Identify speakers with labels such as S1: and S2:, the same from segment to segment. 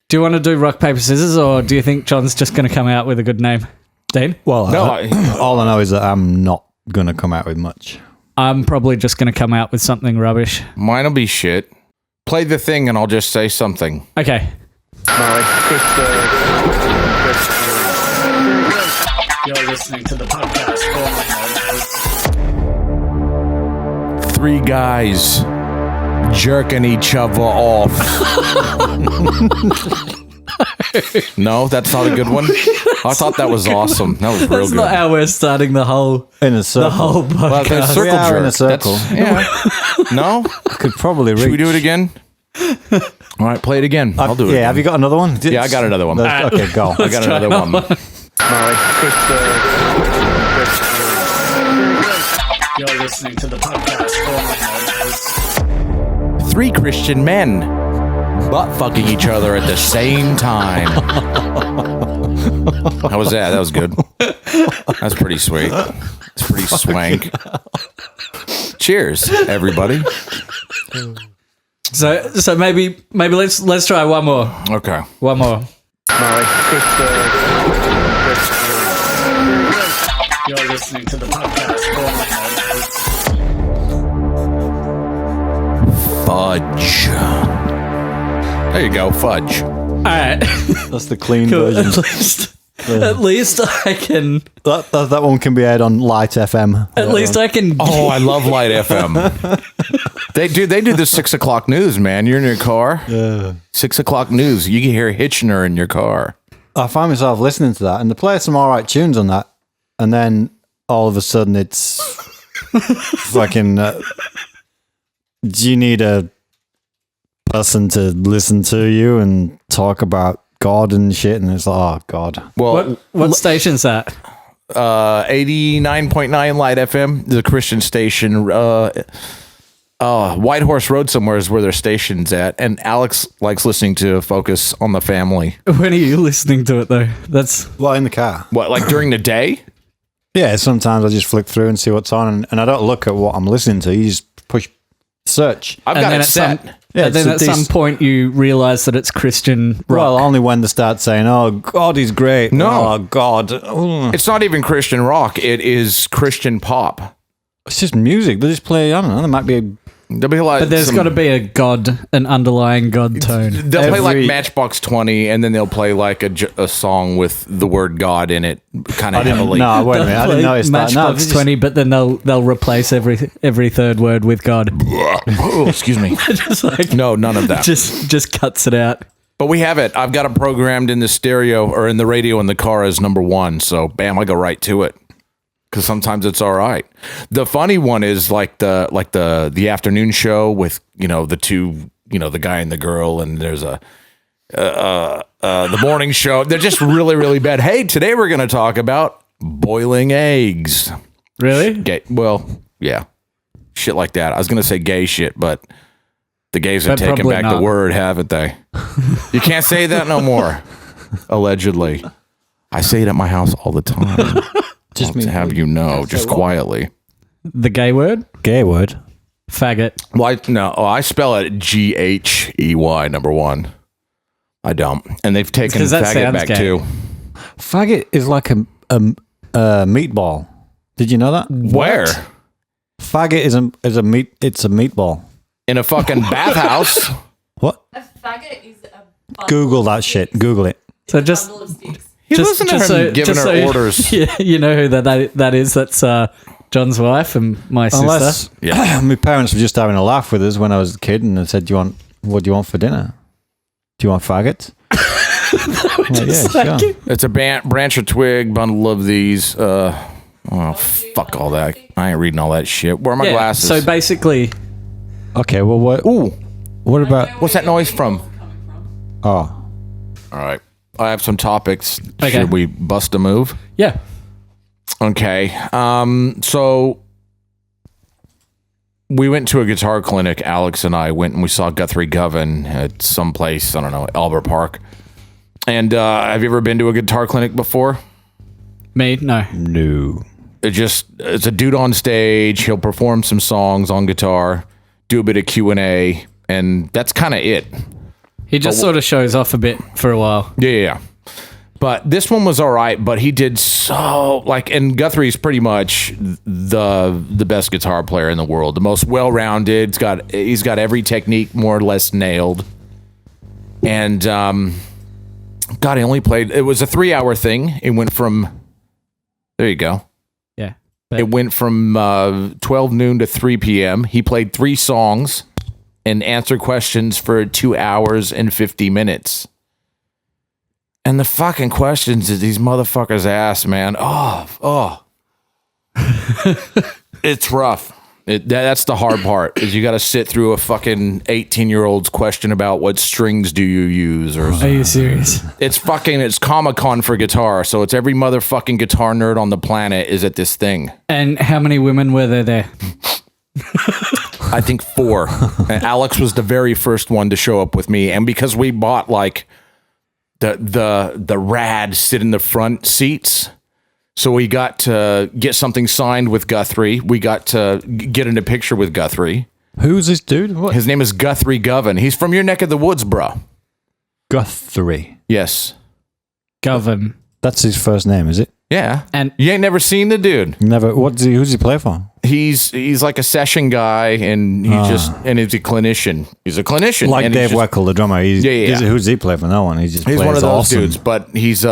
S1: Do you want to do rock, paper, scissors, or do you think John's just going to come out with a good name? Dean?
S2: Well, all I know is that I'm not going to come out with much.
S1: I'm probably just going to come out with something rubbish.
S3: Mine'll be shit. Play the thing and I'll just say something.
S1: Okay. You're listening to the podcast formerly known as
S3: 3 guys jerking each other off. No, that's not a good one. I thought that was awesome. That was real
S1: That's
S3: good.
S1: not how we're starting the whole
S2: In a circle.
S1: the whole podcast.
S3: Well, the circle
S2: We are
S3: jerk.
S2: in a circle.
S3: No?
S2: Could probably reach.
S3: Should we do it again? All right, play it again. I'll do it.
S2: Yeah,
S3: again.
S2: have you got another one?
S3: Yeah, I got another one.
S2: Okay, go.
S3: I got another one.
S1: You're listening to the podcast formerly known as
S3: 3 Christian men butt fucking each other at the same time. How was that? That was good. That's pretty sweet. It's pretty swank. Cheers, everybody.
S1: So maybe let's try one more.
S3: Okay.
S1: One more. You're listening to the podcast formerly known as
S3: Fudge. There you go, Fudge.
S1: All right.
S2: That's the clean
S1: Cool.
S2: version.
S1: At least I can.
S2: That one can be aired on Light FM.
S1: At least I can.
S3: Oh, I love Light FM. They do the 6 o'clock news, man. You're in your car.
S2: Yeah.
S3: 6 o'clock news. You can hear Hitchner in your car.
S2: I find myself listening to that, and they play some all right tunes on that, and then all of a sudden it's fucking. Do you need a person to listen to you and talk about God and shit? And it's like, oh God.
S3: Well,
S1: What station's that?
S3: 89.9 Light FM, the Christian station. White Horse Road somewhere is where their station's at, and Alex likes listening to Focus on the Family.
S1: When are you listening to it though? That's
S2: Well, in the car.
S3: What, like during the day?
S2: Yeah, sometimes I just flick through and see what's on, and I don't look at what I'm listening to. You just push search.
S3: I've
S1: And
S3: got
S1: then
S3: it
S1: at
S3: set.
S2: Yeah,
S1: and then
S2: it's
S1: at
S2: a
S1: some point you realize that it's Christian rock.
S2: Well, only when they start saying, "Oh, God is great."
S3: No.
S2: Oh, God. Ugh.
S3: It's not even Christian rock. It is Christian pop.
S2: It's just music. They just play. I don't know. There might be a
S3: They'll be like,
S1: But there's got to be an underlying God tone.
S3: They'll play like
S2: every-
S3: Matchbox 20, and then they'll play like a song with the word God in it, kind of heavily.
S2: No, wait a minute. I didn't notice that. No,
S1: Matchbox 20, but then they'll replace every third word with God.
S3: Oh, excuse me.
S1: Just like
S3: No, none of that.
S1: just cuts it out.
S3: But we have it. I've got it programmed in the stereo or in the radio in the car as number 1. So bam, I go right to it. Because sometimes it's all right. The funny one is like the afternoon show with the two, the guy and the girl, and there's the morning show. They're just really, really bad. Hey, today we're going to talk about boiling eggs.
S1: Really?
S3: Gay, well, yeah, shit like that. I was going to say gay shit, but the gays have
S1: But
S3: taken
S1: probably
S3: back
S1: not.
S3: the word, haven't they? You can't say that no more. Allegedly, I say it at my house all the time.
S2: just
S3: To have you know, just quietly.
S1: The gay word?
S2: gay word.
S1: Faggot.
S3: Well, I spell it Ghey, number 1. I don't, and they've taken
S1: 'cause that
S3: faggot
S1: sounds
S3: back
S1: gay.
S3: too.
S2: Faggot is like a meatball. Did you know that?
S3: Where?
S2: Faggot is a meat. It's a meatball.
S3: In a fucking bathhouse.
S2: What?
S4: A faggot is a bundle
S2: Google
S4: of
S2: that
S4: sticks.
S2: shit. Google it.
S1: So
S4: A
S1: just
S4: bundle of sticks.
S3: He wasn't giving her orders.
S1: Yeah, you know who that is. That's John's wife and my sister.
S2: Unless
S3: Yeah.
S2: my parents were just having a laugh with us when I was a kid, and they said, what do you want for dinner? Do you want faggots? Yeah, sure.
S3: It's a branch or twig bundle of these. Fuck all that. I ain't reading all that shit. Where are my
S1: Yeah,
S3: glasses?
S1: so basically,
S2: Okay, well, what?
S3: Ooh,
S2: What about?
S3: what's that noise from?
S2: Oh,
S3: All right, I have some topics.
S1: Okay.
S3: Should we bust a move?
S1: yeah.
S3: Okay. So we went to a guitar clinic. Alex and I went and we saw Guthrie Govan at some place, I don't know, Albert Park. And have you ever been to a guitar clinic before?
S1: Me? No.
S2: no.
S3: It's a dude on stage. He'll perform some songs on guitar, do a bit of Q&A, and that's kind of it.
S1: He just sort of shows off a bit for a while.
S3: Yeah. But this one was all right, but he did so and Guthrie's pretty much the best guitar player in the world, the most well-rounded. He's got every technique more or less nailed. And God, he only played. It was a 3-hour thing. It went from. There you go.
S1: Yeah.
S3: It went from 12 noon to 3 p.m. He played 3 songs and answered questions for 2 hours and 50 minutes. And the fucking questions that these motherfuckers ask, man. Oh. It's rough. That's the hard part, is you got to sit through a fucking 18-year-old's question about what strings do you use.
S1: Are you serious?
S3: It's Comic-Con for guitar, so it's every motherfucking guitar nerd on the planet is at this thing.
S1: And how many women were there?
S3: I think 4. And Alex was the very first one to show up with me, and because we bought the rad sit in the front seats, so we got to get something signed with Guthrie. We got to get in a picture with Guthrie.
S2: Who's this dude? What?
S3: His name is Guthrie Govan. He's from your neck of the woods, bro.
S2: Guthrie.
S3: Yes.
S1: Govan.
S2: That's his first name, is it?
S3: Yeah.
S1: And
S3: you ain't never seen the dude.
S2: Never. Who's he play for?
S3: He's like a session guy, and he's a clinician. He's a clinician,
S2: Like
S3: and
S2: Dave Weckl, the drummer. Who's he play for? No one. He's
S3: one of those
S2: awesome
S3: dudes, but he's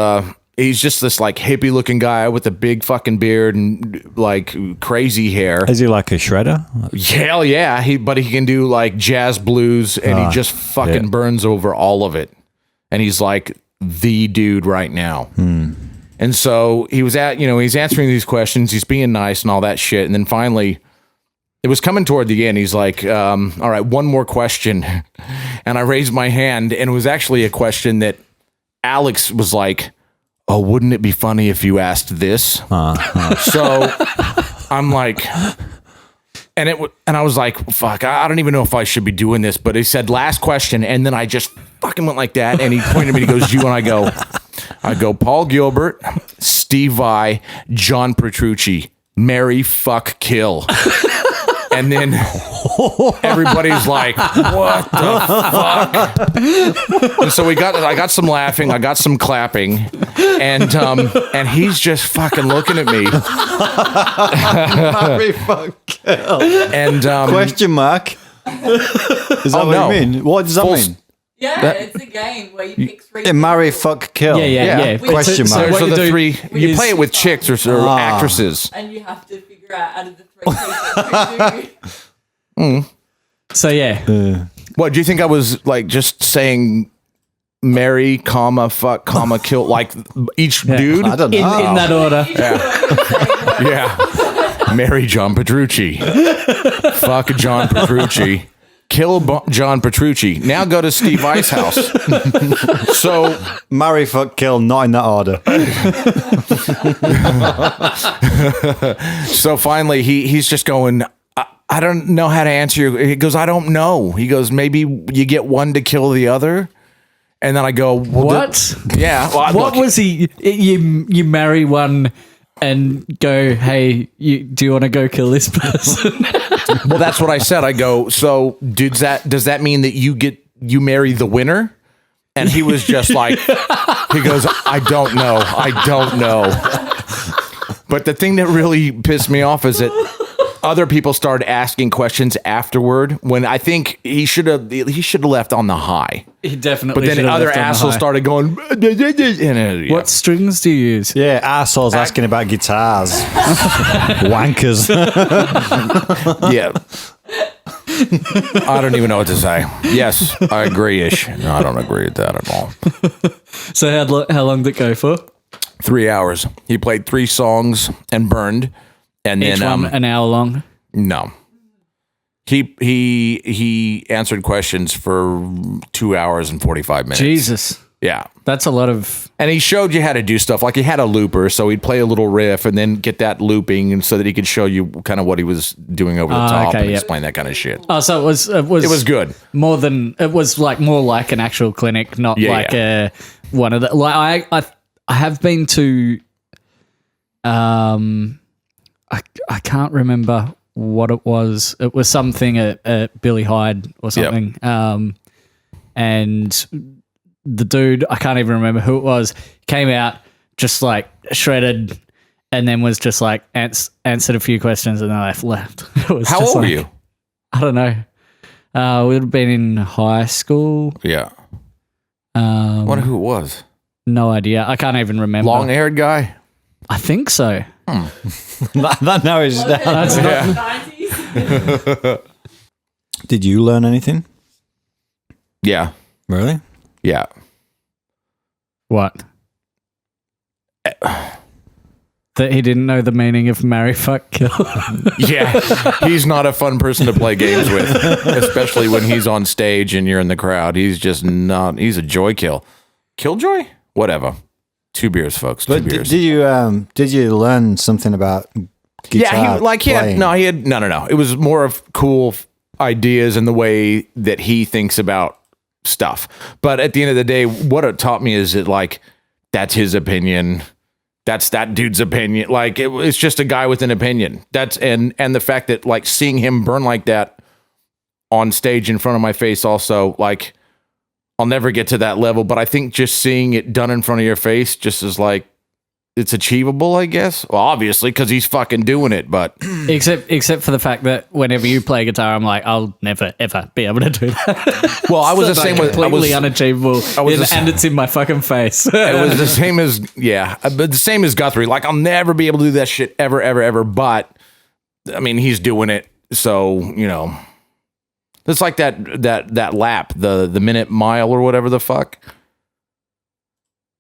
S3: just this like hippie looking guy with a big fucking beard and like crazy hair.
S2: Is he like a shredder?
S3: Hell yeah. But he can do like jazz blues, and he just fucking burns over all of it. And he's like the dude right now. And so he's answering these questions, he's being nice and all that shit. And then finally, it was coming toward the end. He's like, all right, one more question. And I raised my hand, and it was actually a question that Alex was like, oh, wouldn't it be funny if you asked this? So I'm like, and I was like, fuck, I don't even know if I should be doing this, but he said last question, and then I just fucking went like that, and he pointed at me, he goes, you, and I go, Paul Gilbert, Steve Vai, John Petrucci, marry, fuck, kill. And then everybody's like, what the fuck? And so I got some laughing, I got some clapping, and he's just fucking looking at me.
S2: Marry, fuck, kill.
S3: And
S2: Question mark. Is that what you mean? What does that mean?
S4: Yeah, it's a game where you pick 3.
S2: Marry, fuck, kill.
S1: Yeah.
S2: Question mark.
S3: So the 3, you play it with chicks or actresses.
S4: And you have to figure out of the 3 people who do.
S1: So yeah.
S3: What, do you think I was like just saying marry, comma, fuck, comma, kill, like each dude?
S2: I don't know.
S1: In that order.
S3: Yeah. Marry John Petrucci. Fuck John Petrucci. Kill John Petrucci. Now go to Steve Vai's house. So
S2: marry, fuck, kill, not in that order.
S3: So finally, he's just going, I don't know how to answer you. He goes, I don't know. He goes, maybe you get one to kill the other. And then I go, well,
S1: What?
S3: Yeah. Well,
S1: What was he? You marry one and go, hey, do you want to go kill this person?
S3: Well, that's what I said. I go, so does that mean that you marry the winner? And he was just like, he goes, I don't know. But the thing that really pissed me off is that other people started asking questions afterward, when I think he should have left on the high.
S1: He definitely.
S3: But then other assholes started going.
S1: What strings do you use?
S2: Yeah, assholes asking about guitars. Wankers.
S3: Yeah. I don't even know what to say. Yes, I agree-ish. No, I don't agree with that at all.
S1: So how long did it go for?
S3: 3 hours. He played 3 songs and burned. And
S1: Each
S3: then
S1: one an hour long?
S3: No. He answered questions for 2 hours and 45 minutes.
S1: Jesus.
S3: Yeah.
S1: That's a lot of...
S3: And he showed you how to do stuff. Like he had a looper, so he'd play a little riff and then get that looping, and so that he could show you kind of what he was doing over the top and explain that kind of shit.
S1: Oh, so it was
S3: good.
S1: It was like more like an actual clinic, not one of the... Like I have been to... I can't remember what it was. It was something at Billy Hyde or something. and the dude, I can't even remember who it was, came out just like shredded, and then was just like answered a few questions and then left. It was
S3: How
S1: just
S3: old were
S1: like,
S3: you?
S1: I don't know. We would have been in high school.
S3: Yeah. Wonder who it was.
S1: No idea. I can't even remember.
S3: Long-haired guy?
S1: I think so.
S2: that narrows it down.
S1: That's
S3: Yeah.
S4: 90s.
S2: Did you learn anything?
S3: Yeah.
S2: Really?
S3: Yeah.
S1: What? That he didn't know the meaning of marry, fuck, kill.
S3: Yeah. He's not a fun person to play games with, especially when he's on stage and you're in the crowd. He's just not, he's a joy kill. Killjoy? Whatever. 2 beers, folks. 2
S2: But
S3: beers.
S2: did you learn something about guitar playing?
S3: No. It was more of cool ideas and the way that he thinks about stuff. But at the end of the day, what it taught me is that, like, that's his opinion. That's that dude's opinion. Like, it's just a guy with an opinion. That's and the fact that, like, seeing him burn like that on stage in front of my face also, like, I'll never get to that level, but I think just seeing it done in front of your face just is like, it's achievable, I guess. Well, obviously, because he's fucking doing it, but
S1: except for the fact that whenever you play guitar, I'm like, I'll never ever be able to do that.
S3: well, I was the same with
S1: completely unachievable, and it's in my fucking face.
S3: It was the same as but the same as Guthrie. Like, I'll never be able to do that shit ever. But I mean, he's doing it, so you know, it's like that lap, the minute mile or whatever the fuck.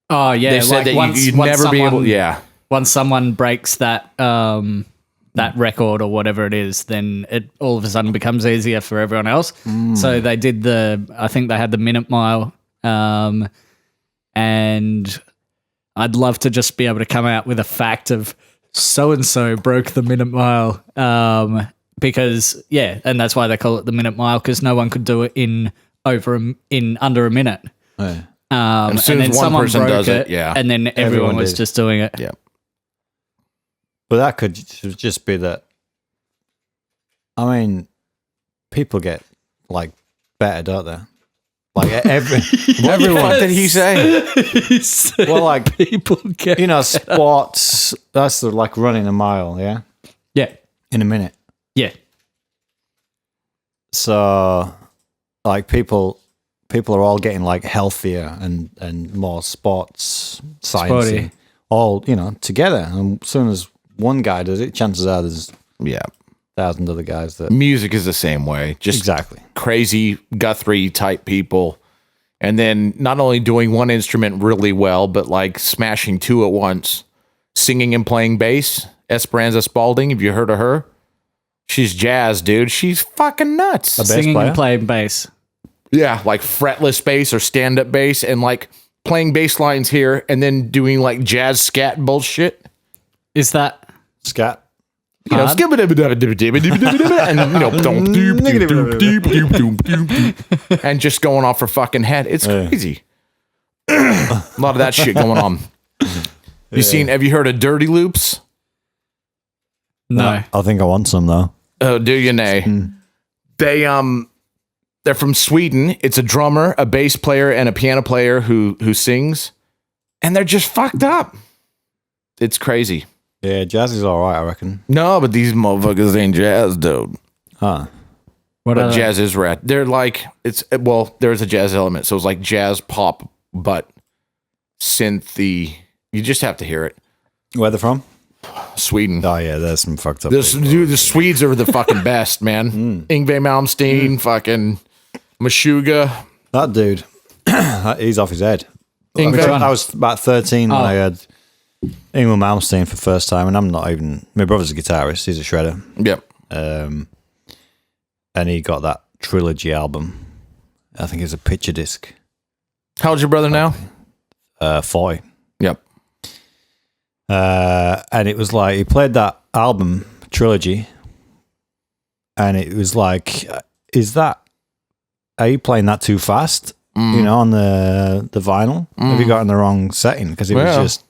S1: Oh yeah,
S3: They said that you'd never be able. Yeah,
S1: once someone breaks that that record or whatever it is, then it all of a sudden becomes easier for everyone else. So they did I think they had the minute mile, and I'd love to just be able to come out with a fact of so and so broke the minute mile, because and that's why they call it the minute mile, because no one could do it in under a minute.
S2: Yeah.
S1: And
S3: as soon
S1: then
S3: as one
S1: someone
S3: person
S1: broke
S3: does it, yeah.
S1: and then everyone
S2: Everyone
S1: was
S2: did.
S1: just doing it.
S3: yeah.
S2: But that could just be that. I mean, people get like better, don't they? Like everyone.
S3: What did he say?
S2: Well, like,
S1: people get
S2: sports. That's like running a mile, yeah,
S1: yeah
S2: in a minute.
S1: yeah.
S2: So, like, people are all getting like healthier and more sports science,
S1: Sporty.
S2: all together. And as soon as one guy does it, chances are there's
S3: Yeah.
S2: 1,000 other guys that
S3: Music is the same way. Just
S2: exactly.
S3: crazy Guthrie type people. And then not only doing one instrument really well, but like smashing 2 at once. Singing and playing bass. Esperanza Spalding, have you heard of her? She's jazz, dude. She's fucking nuts.
S2: bass
S1: Singing
S2: player?
S1: and playing bass.
S3: Yeah, like fretless bass or stand-up bass and like playing bass lines here and then doing like jazz scat bullshit.
S1: Is that
S2: Scat.
S3: You know,
S1: hard?
S3: and and just going off her fucking head. It's crazy. A lot of that shit going on. Have you heard of Dirty Loops?
S1: no?
S2: I think I want some though.
S3: Oh, do you nay? They're from Sweden. It's a drummer, a bass player, and a piano player who sings, and they're just fucked up. It's crazy.
S2: Yeah, jazz is all right, I reckon.
S3: No, but these motherfuckers ain't jazz, dude.
S2: Huh.
S1: What
S3: But
S1: are
S3: jazz is rad. They're like there's a jazz element, so it's like jazz pop, but synthy. You just have to hear it.
S2: Where they're from?
S3: Sweden.
S2: Oh yeah, there's some fucked up.
S3: The Swedes are the fucking best, man. Yngwie Malmsteen, fucking Meshuggah.
S2: That dude, he's off his head.
S3: Yngwie.
S2: I was about 13 when I heard Yngwie Malmsteen for the first time, and I'm not even. My brother's a guitarist; he's a shredder,
S3: Yep.
S2: and he got that trilogy album. I think it's a picture disc.
S3: How old's your brother now?
S2: 40.
S3: Yep.
S2: And it was like he played that album trilogy, and it was like, are you playing that too fast? You know, on the vinyl, have you got in the wrong setting? Because it was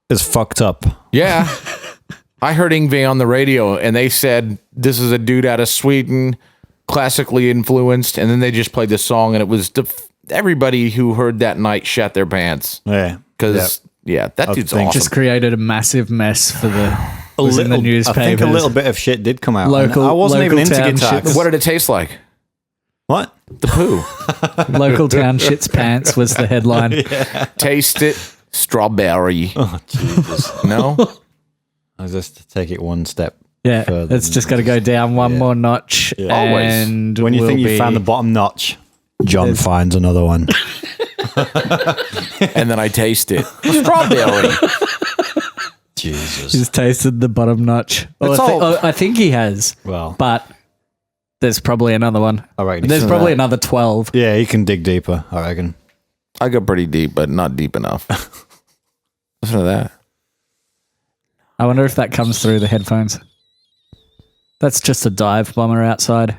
S2: it's fucked up.
S3: Yeah. I heard Yngwie on the radio, and they said this is a dude out of Sweden, classically influenced, and then they just played the song, and it was everybody who heard that night shat their pants.
S2: Yeah.
S3: Because that dude's awesome.
S1: Just created a massive mess for the. Was in the newspapers.
S2: I think a little bit of shit did come out.
S1: Local-
S2: I wasn't even
S1: local
S2: into
S1: town
S2: guitar.
S1: shit.
S3: What did it taste like?
S2: What?
S3: The poo.
S1: Local town shits pants was the headline.
S3: Taste it, strawberry.
S2: Oh, Jesus.
S3: No?
S2: I'll just take it one step.
S1: Yeah,
S2: further
S1: it's
S2: than
S1: just got to go down one more notch.
S2: Yeah.
S3: Always.
S1: And
S2: When you
S1: we'll
S2: think you
S1: be-
S2: found the bottom notch, John finds another one.
S3: And then I taste it. Strawberry.
S2: Jesus.
S1: He's tasted the bottom notch.
S3: It's all-
S1: I think he has.
S2: Well,
S1: But there's probably another one.
S2: I reckon
S1: There's
S2: he's
S1: probably
S2: that.
S1: another 12.
S2: Yeah, he can dig deeper, I reckon.
S3: I go pretty deep, but not deep enough. Listen to that.
S1: I wonder if that comes through the headphones. That's just a dive bomber outside.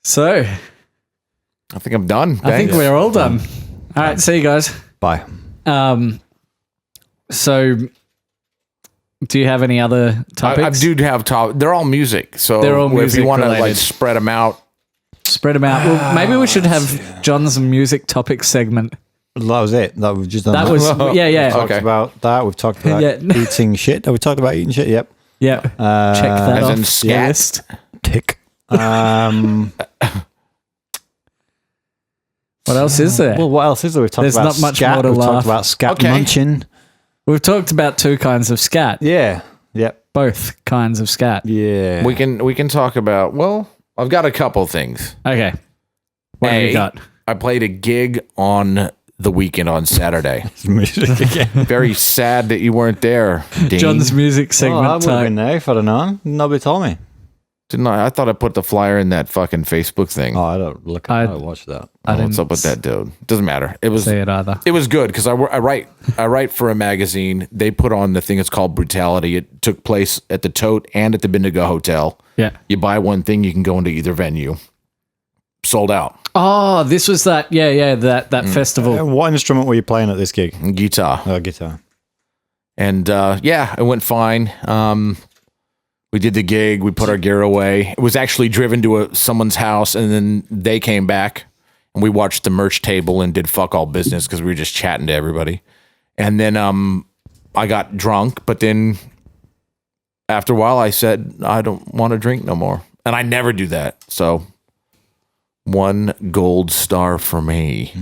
S1: So,
S3: I think I'm done.
S1: I think
S3: Thanks.
S1: we're all done. All right, see you guys.
S2: Bye.
S1: So, do you have any other
S3: I
S1: topics?
S3: do have top. They're all music. So
S1: They're all
S3: if
S1: music
S3: you want to like
S1: related.
S3: spread them out,
S1: Spread them out. Well, maybe we should have John's music topic segment.
S2: That was it. That we've just done.
S1: That was, yeah.
S2: We've talked about that. We've talked about
S1: Yeah.
S2: eating shit. Have we talked about eating shit? Yep.
S1: Yeah. Check that
S3: as
S1: off
S3: in
S1: your
S3: scat.
S1: list.
S2: Tick.
S1: What else is there?
S2: Well, what else is there? We've talked
S1: There's
S2: about
S1: not much
S2: scat.
S1: more to
S2: We've
S1: laugh.
S2: talked about scat
S3: Okay.
S2: munching.
S1: We've talked about two kinds of scat.
S2: Yeah. Yep.
S1: Both kinds of scat.
S2: Yeah.
S3: we can talk about. Well, I've got a couple things.
S1: Okay. What have you got?
S3: I played a gig on the weekend on Saturday.
S2: music again.
S3: Very sad that you weren't there, Dean.
S1: John's music
S2: Oh, I
S1: segment
S2: would have
S1: time.
S2: been there if I'd have known. Nobody told me.
S3: Didn't I? I thought I put the flyer in that fucking Facebook thing.
S2: Oh, I don't look. I don't watch that.
S1: I
S3: What's
S1: didn't
S3: up with that dude? Doesn't matter. It was
S1: see it either.
S3: It was good because I write for a magazine. They put on the thing. It's called Brutality. It took place at the Tote and at the Bendigo Hotel.
S1: Yeah.
S3: You buy one thing, you can go into either venue. Sold out.
S1: Oh, this was that. Yeah. That festival.
S2: What instrument were you playing at this gig?
S3: Guitar.
S2: Guitar.
S3: And it went fine. We did the gig. We put our gear away. It was actually driven to someone's house, and then they came back, and we watched the merch table and did fuck all business because we were just chatting to everybody. And then I got drunk, but then after a while, I said, I don't want to drink no more. And I never do that. So 1 gold star for me.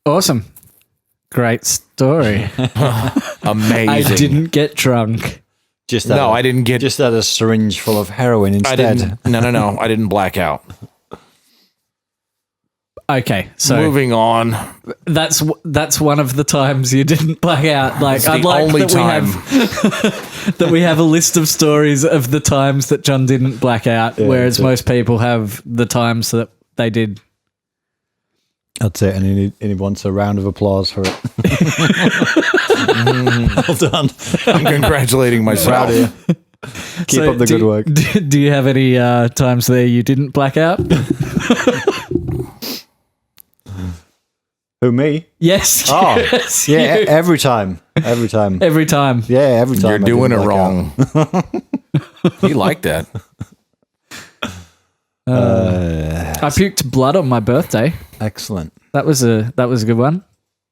S1: Awesome. Great story.
S3: Amazing.
S1: I didn't get drunk.
S2: Just
S3: No, I didn't get.
S2: Just had a syringe full of heroin
S3: I
S2: instead.
S3: didn't. No. I didn't black out.
S1: Okay, so
S3: Moving on.
S1: that's one of the times you didn't black out. Like
S3: It's
S1: I'd
S3: the
S1: like
S3: only
S1: that
S3: time.
S1: we have that we have a list of stories of the times that John didn't black out, whereas
S2: that's it.
S1: most people have the times that they did.
S2: That's it. And he wants a round of applause for it. Well done.
S3: I'm congratulating myself.
S2: Keep up the good work.
S1: Do you have any times there you didn't black out?
S2: Who, me?
S1: Yes.
S2: Oh,
S1: yes,
S2: yeah,
S1: you.
S2: every time. Every time.
S1: Every time.
S2: Yeah, every time.
S3: You're
S2: I
S3: doing it
S2: didn't black
S3: wrong. You like that.
S1: I puked blood on my birthday.
S2: out. Excellent.
S1: That was a good one.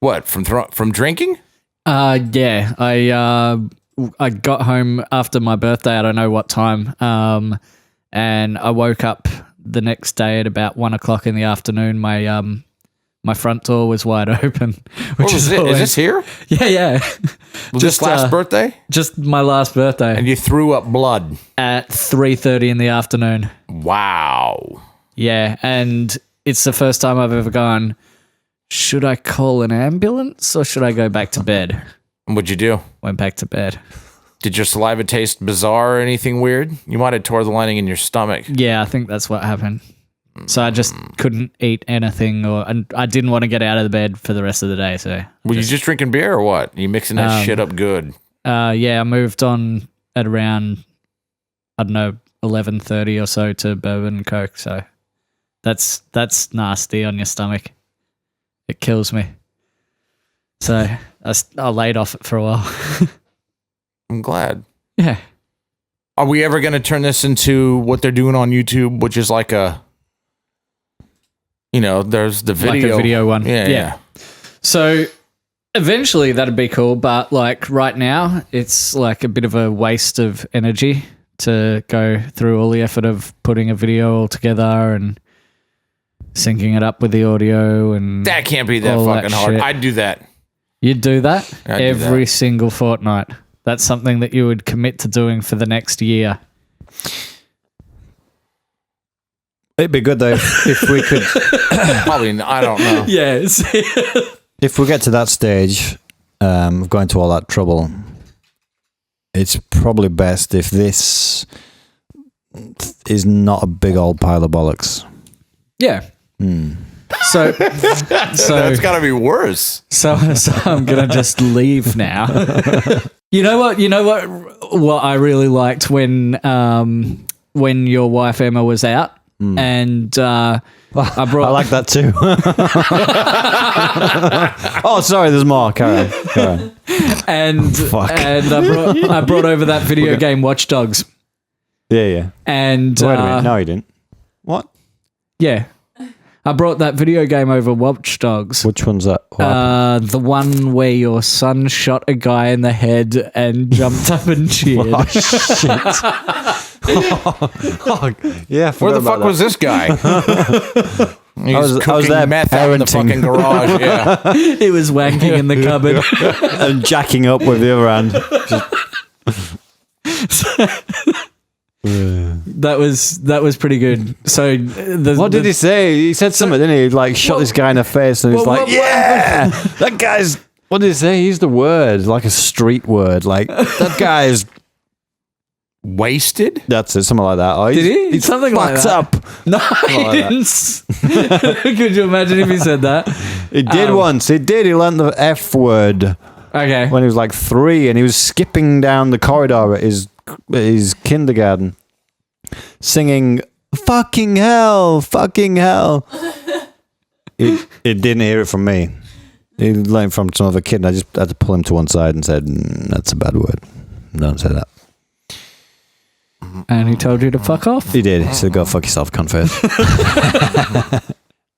S3: What, from drinking?
S1: Yeah. I got home after my birthday. I don't know what time. And I woke up the next day at about 1 o'clock in the afternoon. My front door was wide open. Which
S3: What was
S1: is
S3: it?
S1: always,
S3: Is this here?
S1: Yeah.
S3: Just last birthday?
S1: Just my last birthday
S3: And you threw up blood.
S1: at 3:30 in the afternoon.
S3: Wow.
S1: Yeah, and it's the first time I've ever gone, should I call an ambulance or should I go back to bed?
S3: And what'd you do?
S1: Went back to bed.
S3: Did your saliva taste bizarre or anything weird? You might have tore the lining in your stomach.
S1: Yeah, I think that's what happened. So I just couldn't eat anything, and I didn't want to get out of the bed for the rest of the day. So
S3: Were you just drinking beer or what? You mixing that shit up good.
S1: yeah, I moved on at around, I don't know, 11:30 or so to bourbon and Coke. So that's nasty on your stomach. It kills me. So I laid off it for a while.
S3: I'm glad.
S1: Yeah.
S3: Are we ever going to turn this into what they're doing on YouTube, which is like a, there's the video.
S1: Like a video one.
S3: Yeah.
S1: So eventually that'd be cool, but like right now it's like a bit of a waste of energy to go through all the effort of putting a video all together and syncing it up with the audio and
S3: That can't be that
S1: all
S3: fucking
S1: that
S3: hard.
S1: shit.
S3: I'd do that.
S1: You'd do that
S3: I'd do
S1: every
S3: that.
S1: single fortnight. That's something that you would commit to doing for the next year.
S2: It'd be good though if we could.
S3: Probably, I don't know.
S1: Yes.
S2: If we get to that stage of going to all that trouble, it's probably best if this is not a big old pile of bollocks.
S1: Yeah. So
S3: That's got to be worse.
S1: So I'm gonna just leave now. You know what? What I really liked when your wife Emma was out, and I brought.
S2: I like that too. Oh, sorry. There's more. Carry on.
S1: and
S2: Fuck.
S1: and I brought over that video game Watch Dogs,
S2: Yeah.
S1: and
S2: Wait a minute. No, you didn't. What?
S1: yeah, I brought that video game over Watch Dogs.
S2: Which one's that? What happened?
S1: The one where your son shot a guy in the head and jumped up and cheered.
S2: Oh, shit. Yeah.
S3: Where the fuck was this guy? He was
S2: I was
S3: cooking
S2: there
S3: meth out in the
S2: parenting.
S3: fucking garage. Yeah.
S1: He was wanking in the cupboard.
S2: And jacking up with the other hand.
S1: That was pretty good. So
S2: What did he say? He said something, didn't he? Like shot this guy in the face, and he's
S1: Well,
S2: like, "Yeah, that guy's." What did he say? He used the word, like a street word, like that guy's.
S3: Wasted?
S2: That's it, something like that. Oh,
S1: Did he?
S2: He's
S1: Something like
S2: fucked
S1: that.
S2: up.
S1: No, he
S2: like
S1: didn't. Could you imagine if he said that?
S2: He did once. He did. He learned the F word
S1: Okay.
S2: when he was like 3, and he was skipping down the corridor at his kindergarten, singing "fucking hell, fucking hell." He didn't hear it from me. He learned from some other kid, and I just had to pull him to one side and said, "That's a bad word. Don't say that."
S1: And he told you to fuck off?
S2: He did. He said, "Go fuck yourself, cunt face."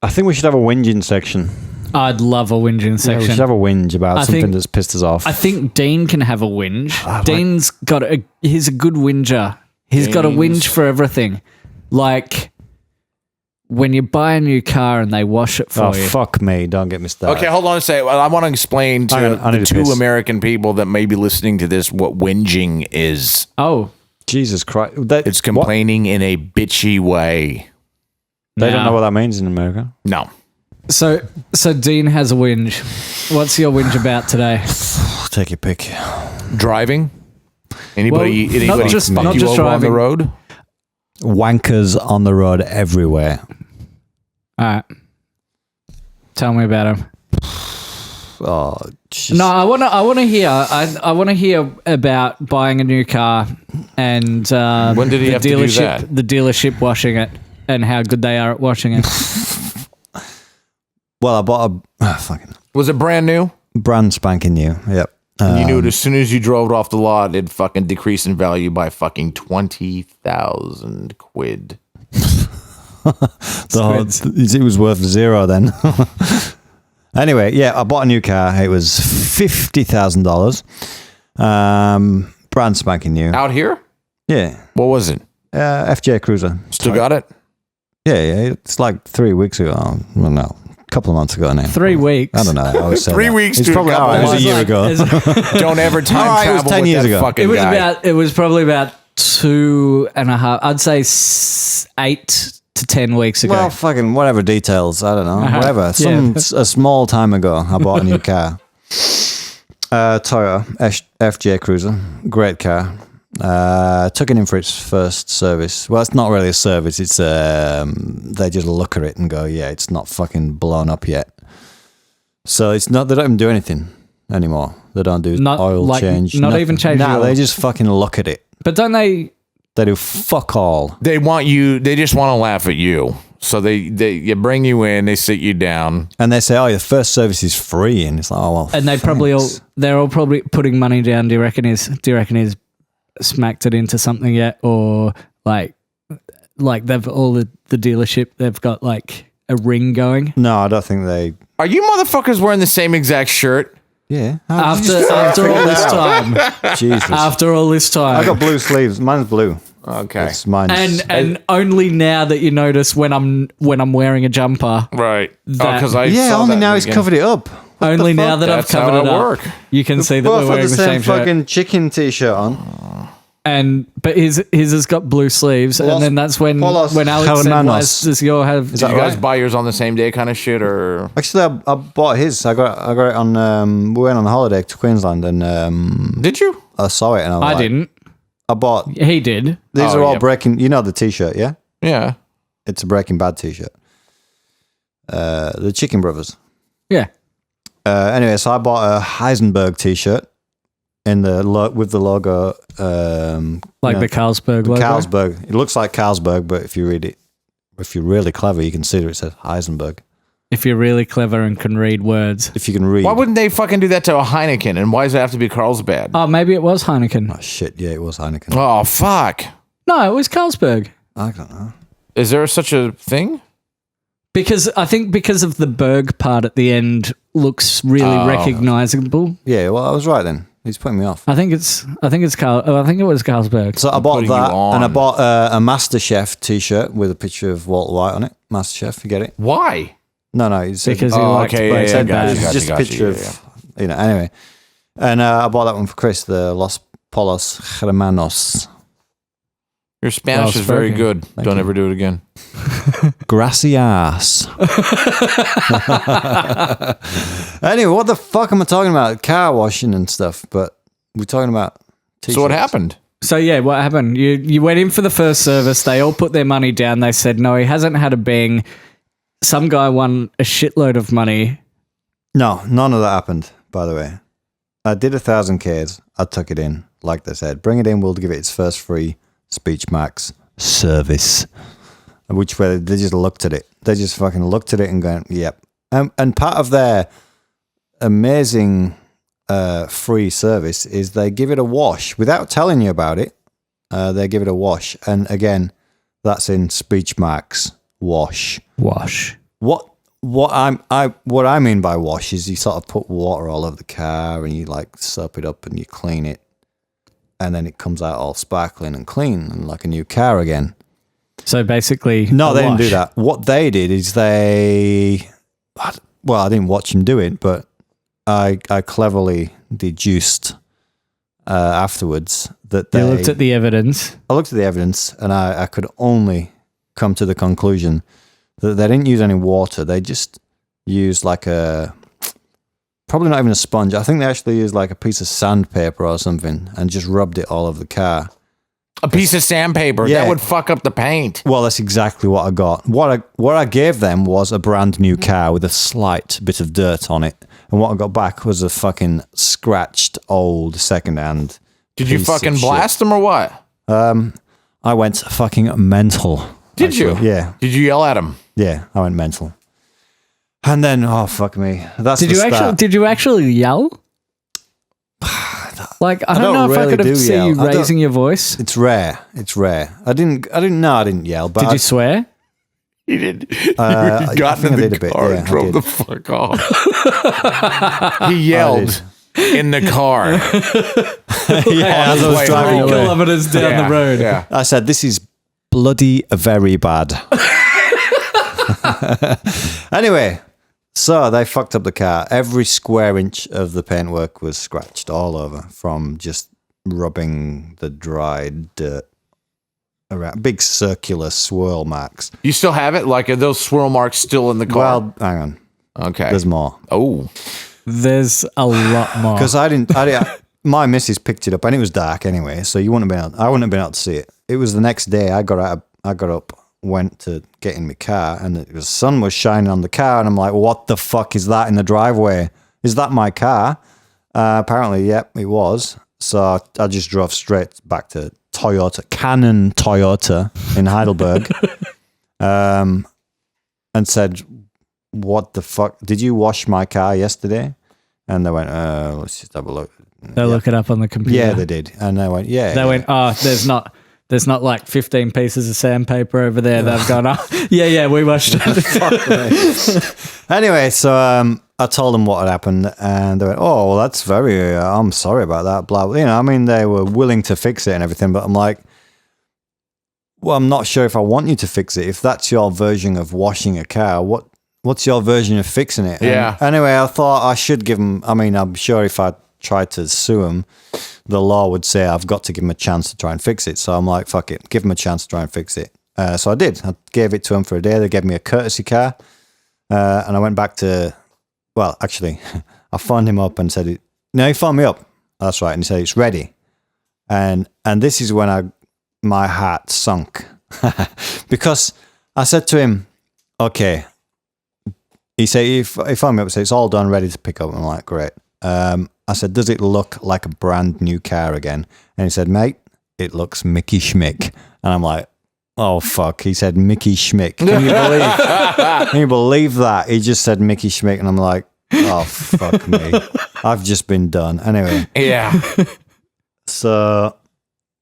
S2: I think we should have a whinging section.
S1: I'd love a whinging
S2: Yeah, we
S1: section.
S2: should have a whinge about
S1: I
S2: something
S1: think-
S2: that's pissed us off.
S1: I think Dean can have a whinge. He's a good whinger. He's got a whinge for everything. Like when you buy a new car and they wash it for you.
S2: Fuck me. Don't get me started.
S3: Okay, hold on a second. I want to explain to
S2: I need
S3: the
S2: to
S3: two
S2: piss.
S3: American people that may be listening to this what whinging is.
S1: Oh,
S2: Jesus Christ.
S3: It's complaining in a bitchy way.
S2: They don't
S1: no.
S2: know what that means in America.
S3: No.
S1: So Dean has a whinge. What's your whinge about today?
S2: Take your pick.
S3: Driving? Anybody
S1: not just
S3: fuck you over on the
S1: driving.
S3: road?
S2: Wankers on the road everywhere.
S1: All right. Tell me about him.
S2: Oh, jeez.
S1: No, I want to hear. I want to hear about buying a new car and
S3: When did he have to do that?
S1: The dealership washing it and how good they are at washing it.
S2: Well, I bought a fucking
S3: Was it brand new?
S2: brand spanking new. Yep.
S3: And you knew it as soon as you drove it off the lot, it'd fucking decrease in value by fucking 20,000 quid.
S2: It was worth 0 then. Anyway, yeah, I bought a new car. It was $50,000. Brand spanking new.
S3: Out here?
S2: Yeah.
S3: What was it?
S2: FJ Cruiser.
S3: Still got it?
S2: Yeah. It's like 3 weeks ago. Well, no, a couple of months ago now.
S1: 3 weeks.
S2: I don't know. I always say
S3: 3
S2: that.
S3: weeks
S2: It's
S3: to a
S2: probably
S3: couple
S2: it was a
S3: months.
S2: year ago.
S3: Don't ever time
S2: All right, it was
S3: travel
S2: 10
S3: with
S2: years
S3: that
S2: ago.
S3: fucking
S1: It was
S3: guy.
S1: it was probably about 2.5. I'd say 8 to 10 weeks ago.
S2: Well, fucking whatever details. I don't know.
S1: Uh-huh.
S2: Whatever. A small time ago, I bought a new car. Toyota FJ Cruiser. Great car. Took it in for its first service. Well, it's not really a service. It's they just look at it and go, yeah, it's not fucking blown up yet. So it's not. They don't even do anything anymore. They don't do
S1: Not
S2: oil
S1: like-
S2: change.
S1: not
S2: nothing.
S1: even change the
S2: Nah,
S1: oil.
S2: they just fucking look at it.
S1: But don't they?
S2: They do fuck all.
S3: They want you, they just want to laugh at you. So they bring you in, they sit you down.
S2: And they say, oh, your first service is free. And it's like, oh, well,
S1: And they they're all probably putting money down. Do you reckon he's smacked it into something yet? Or like they've all the dealership, they've got like a ring going?
S2: No, I don't think they...
S3: Are you motherfuckers wearing the same exact shirt?
S2: Yeah.
S1: After all this time.
S2: Jesus.
S1: After all this time.
S2: I got blue sleeves. Mine's blue.
S3: Okay.
S2: Mine's...
S1: And only now that you notice when I'm wearing a jumper.
S3: Right.
S1: That-
S3: Because I
S2: yeah,
S3: saw
S2: only
S3: that
S2: now
S3: again.
S2: he's covered it up.
S1: Only now that I've
S3: That's how
S1: covered it
S3: I
S1: up,
S3: work.
S1: you can see that
S2: Both
S1: we're
S2: have
S1: wearing
S2: the
S1: the same shirt.
S2: fucking chicken t-shirt on.
S1: But his has got blue sleeves, and then that's when
S2: Polos
S1: Alex said,
S2: Hermanos.
S1: "Why does your have?"
S3: Did you guys buy yours on the same day kind of shit or?
S2: Actually, I bought his. I got it on. We went on holiday to Queensland, and
S3: Did you?
S2: I saw it, and
S1: I didn't.
S2: I bought.
S1: He did.
S2: These
S3: Oh,
S2: are all
S3: yeah.
S2: Breaking. You know the t-shirt, yeah?
S3: Yeah.
S2: It's a Breaking Bad t-shirt. The Chicken Brothers.
S1: Yeah.
S2: Anyway, so I bought a Heisenberg t-shirt in with the logo.
S1: Like the Carlsberg logo.
S2: Carlsberg. It looks like Carlsberg, but if you read it, if you're really clever, you can see that it says Heisenberg.
S1: If you're really clever and can read words.
S2: If you can read.
S3: Why wouldn't they fucking do that to a Heineken? And why does it have to be Carlsbad?
S1: Oh, maybe it was Heineken.
S2: Oh shit! Yeah, it was Heineken.
S3: Oh, fuck.
S1: No, it was Carlsberg.
S2: I don't know.
S3: Is there such a thing?
S1: Because I think because of the Berg part at the end looks really recognizable.
S2: Yeah, well, I was right then. He's putting me off.
S1: I think it's Carl. Oh, I think it was Carlsberg.
S2: So I bought
S3: putting you
S2: that,
S3: on.
S2: and I bought a MasterChef t-shirt with a picture of Walter White on it. MasterChef, you get it?
S3: Why?
S2: No, it's
S1: Because he
S3: Oh,
S1: liked
S3: okay,
S1: Breaking
S3: yeah,
S1: Bad.
S3: gotcha.
S2: it's just a picture of, anyway. And I bought that one for Chris, the Los Polos Hermanos.
S3: Your Spanish
S1: Well
S3: is very
S1: spoken.
S3: good. Don't ever do it again.
S2: Gracias. Anyway, what the fuck am I talking about? Car washing and stuff, but we're talking about t-shirts.
S3: So what happened?
S1: So yeah, what happened? You went in for the first service. They all put their money down. They said no, he hasn't had a bang. Some guy won a shitload of money.
S2: No, none of that happened, by the way. I did 1,000 Ks. I took it in, like they said. Bring it in, we'll give it its first free Speech Max service. Which way they just looked at it. They just fucking looked at it and going, yep. And part of their amazing free service is they give it a wash. Without telling you about it, they give it a wash. And again, that's in Speech Max. Wash. What I mean by wash is you sort of put water all over the car and you like soap it up and you clean it, and then it comes out all sparkling and clean and like a new car again.
S1: So basically,
S2: No,
S1: a
S2: they didn't do
S1: wash.
S2: that. What they did is I didn't watch them do it, but I cleverly deduced afterwards that they
S1: You looked at the evidence.
S2: I looked at the evidence and I could only come to the conclusion that they didn't use any water. They just used like probably not even a sponge. I think they actually used like a piece of sandpaper or something and just rubbed it all over the car.
S3: A piece of sandpaper.
S2: Yeah.
S3: That would fuck up the paint.
S2: Well, that's exactly what I got. What I gave them was a brand new car with a slight bit of dirt on it. And what I got back was a fucking scratched old secondhand.
S3: Did you
S2: piece of
S3: fucking
S2: shit.
S3: blast them or what?
S2: I went fucking mental.
S3: Did you?
S2: Yeah.
S3: Did you yell at them?
S2: Yeah, I went mental. And then, oh fuck me. That's
S1: Did
S2: the
S1: you
S2: start.
S1: actually? Did you actually yell? Like I don't know
S2: don't
S1: if I
S2: really
S1: could have
S2: do
S1: seen
S2: yell.
S1: you
S2: I don't-
S1: raising your voice.
S2: It's rare. I didn't yell, but
S1: Did you swear?
S3: He did.
S2: I
S3: You got
S2: think
S3: in
S2: I
S3: the
S2: did a bit,
S3: car
S2: yeah,
S3: and
S2: I
S3: drove
S2: did.
S3: the fuck off. He yelled in the car.
S2: yeah, as I was
S3: way
S2: driving
S3: home.
S2: away.
S1: Kilometers down
S3: Yeah,
S1: the road.
S3: Yeah.
S2: I said, this is bloody very bad. Anyway, so they fucked up the car. Every square inch of the paintwork was scratched all over from just rubbing the dried dirt around. Big circular swirl marks.
S3: You still have it? Like, are those swirl marks still in the car?
S2: Well, hang on.
S3: okay.
S2: There's more.
S3: Oh.
S1: There's a lot more.
S2: Because my missus picked it up and it was dark anyway, so I wouldn't have been able to see it. It was the next day I got up, went to get in my car, and the sun was shining on the car, and I'm like, what the fuck is that in the driveway? Is that my car? Apparently, yep, it was. So I just drove straight back to Cannon Toyota in Heidelberg. and said, "What the fuck? Did you wash my car yesterday?" And they went, "Let's just have a look."
S1: They'll look it up on the computer.
S2: Yeah, they did, and they went, "Yeah."
S1: They went, "Oh, there's not like 15 pieces of sandpaper over there." They've gone, "Oh, yeah, we washed it."
S2: Anyway, so I told them what had happened, and they went, "Oh, well, that's very. I'm sorry about that." Blah, blah. I mean, they were willing to fix it and everything, but I'm like, well, I'm not sure if I want you to fix it. If that's your version of washing a car, what's your version of fixing it?
S3: Yeah.
S2: And anyway, I thought I should give them. I mean, I'm sure if I tried to sue them, the law would say I've got to give them a chance to try and fix it. So I'm like, fuck it, give them a chance to try and fix it. So I did. I gave it to them for a day. They gave me a courtesy car, and I went back to. Well, actually, I phoned him up and said, "No, he phoned me up. That's right." And he said it's ready. And this is when my heart sunk because I said to him, "Okay." He said, he phoned me up and said, "It's all done, ready to pick up." I'm like, "Great." I said, "Does it look like a brand new car again?" And he said, "Mate, it looks Mickey Schmick." And I'm like, "Oh, fuck." He said, "Mickey Schmick." Can you believe that? He just said Mickey Schmick. And I'm like, "Oh, fuck me. I've just been done." Anyway.
S3: Yeah.
S2: So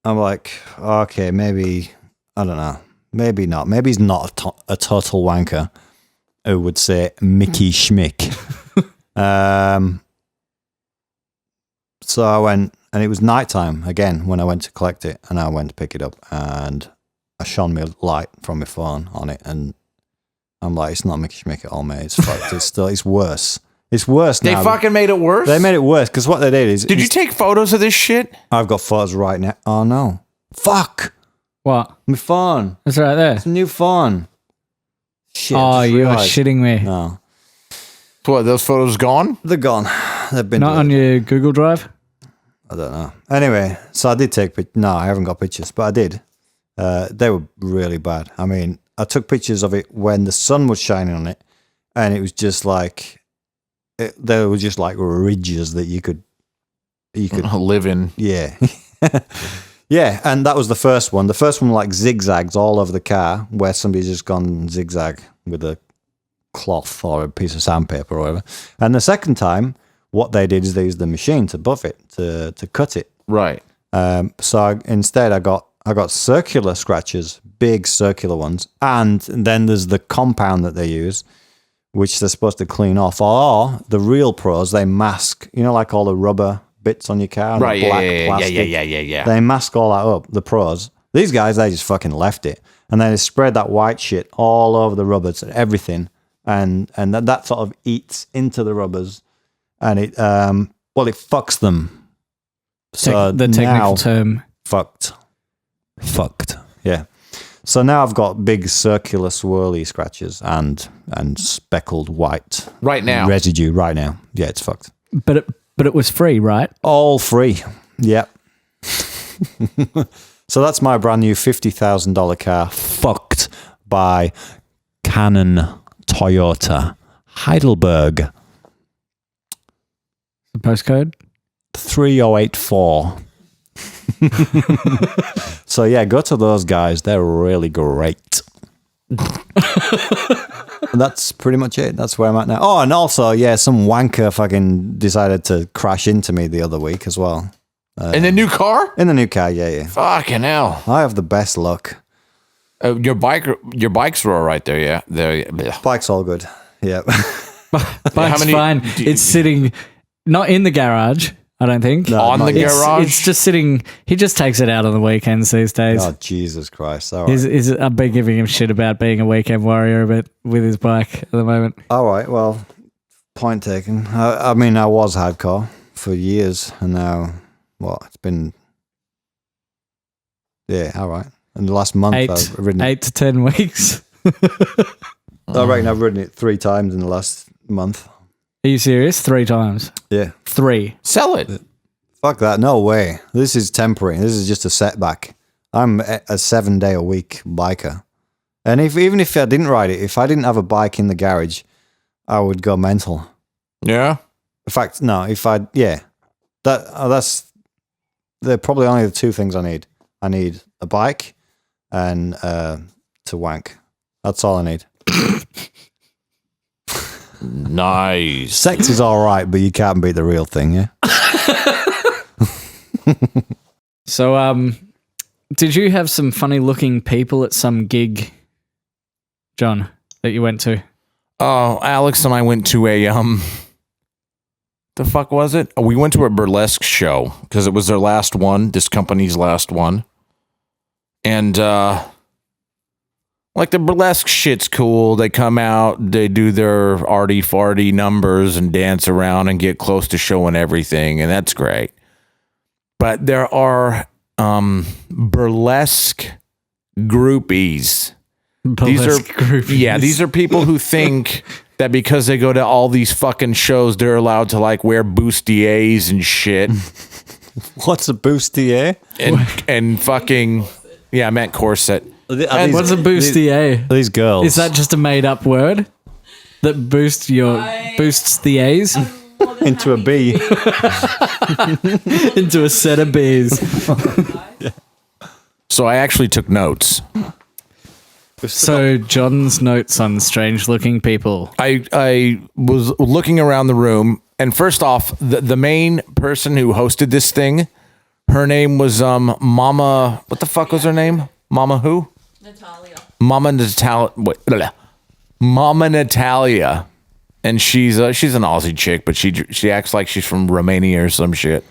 S2: I'm like, okay, maybe, I don't know. Maybe not. Maybe he's not a total wanker who would say Mickey Schmick. So I went, and it was nighttime again when I went to collect it, and I went to pick it up, and I shone my light from my phone on it, and I'm like, it's not Mickey Schmick at all, mate. It's fucked. It's worse. It's worse now.
S3: They fucking made it worse?
S2: They made it worse, because what they did is...
S3: Did you take photos of this shit?
S2: I've got photos right now. Oh, no. Fuck.
S1: What?
S2: My phone.
S1: It's right there.
S2: It's a new phone. Shit.
S1: Oh,
S2: I just
S1: you are
S2: realised.
S1: shitting me.
S2: No.
S3: What, those photos gone?
S2: They're gone. They've been...
S1: Not on your Google Drive?
S2: I don't know. Anyway, so I did take pictures. No, I haven't got pictures, but I did. They were really bad. I mean, I took pictures of it when the sun was shining on it, and it was just like... there were just like ridges that you could
S3: live in.
S2: Yeah. Yeah, and that was the first one. The first one like zigzags all over the car where somebody's just gone zigzag with a cloth or a piece of sandpaper or whatever. And the second time, what they did is they used the machine to buff it, to cut it.
S3: Right.
S2: So instead I got circular scratches, big circular ones, and then there's the compound that they use, which they're supposed to clean off. Or the real pros, they mask, like all the rubber bits on your car.
S3: Right,
S2: the black plastic.
S3: yeah.
S2: They mask all that up, the pros. These guys, they just fucking left it. And then they spread that white shit all over the rubbers and everything. And that sort of eats into the rubbers. And it fucks them. So
S1: the technical term.
S2: Fucked. Yeah. So now I've got big circular swirly scratches and speckled white
S3: Right now.
S2: residue right now. Yeah, it's fucked.
S1: But it was free, right?
S2: All free. Yep. So that's my brand new $50,000 car, fucked by Canon Toyota Heidelberg
S1: The postcode?
S2: 3084. So yeah, go to those guys. They're really great. And that's pretty much it. That's where I'm at now. Oh, and also, yeah, some wanker fucking decided to crash into me the other week as well.
S3: In the new car?
S2: In the new car, yeah.
S3: Fucking hell.
S2: I have the best luck.
S3: Your bikes were all right there, yeah? Yeah.
S2: Bike's all good. Yeah.
S1: Bike's fine. It's sitting not in the garage, I don't think.
S2: No,
S3: On the garage?
S1: It's just sitting. He just takes it out on the weekends these days.
S2: Oh, Jesus Christ. All right.
S1: I've been giving him shit about being a weekend warrior a bit with his bike at the moment.
S2: All right. Well, point taken. I mean, I was hardcore for years, and now, it's been... Yeah, all right. In the last month, I've ridden it.
S1: 8 to 10 weeks.
S2: I reckon I've ridden it 3 times in the last month.
S1: Are you serious? 3 times?
S2: Yeah.
S1: 3.
S3: Sell it.
S2: Fuck that. No way. This is temporary. This is just a setback. I'm a 7-day-a-week biker. And even if I didn't ride it, if I didn't have a bike in the garage, I would go mental.
S3: Yeah?
S2: In fact, no, they're probably only the 2 things I need. I need a bike and to wank. That's all I need.
S3: Nice.
S2: Sex is all right, but you can't beat the real thing, yeah?
S1: So, did you have some funny looking people at some gig, John, that you went to?
S3: Oh, Alex and I went to a the fuck was it? Oh, we went to a burlesque show because it was their last one, this company's last one. And like the burlesque shit's cool. They come out, they do their arty farty numbers and dance around and get close to showing everything, and that's great. But there are burlesque groupies. These are people who think that because they go to all these fucking shows, they're allowed to like wear bustiers and shit.
S2: What's a bustier?
S3: And fucking, yeah, I meant corset.
S1: What's a bustier?
S2: These girls.
S1: Is that just a made up word that boosts the A's
S2: into a B?
S1: into a set of B's?
S3: So I actually took notes.
S1: So John's notes on strange looking people.
S3: I was looking around the room, and first off, the main person who hosted this thing, her name was Mama. What the fuck was her name? Mama who?
S4: Natalia.
S3: Mama Natalia, and she's an Aussie chick, but she acts like she's from Romania or some shit.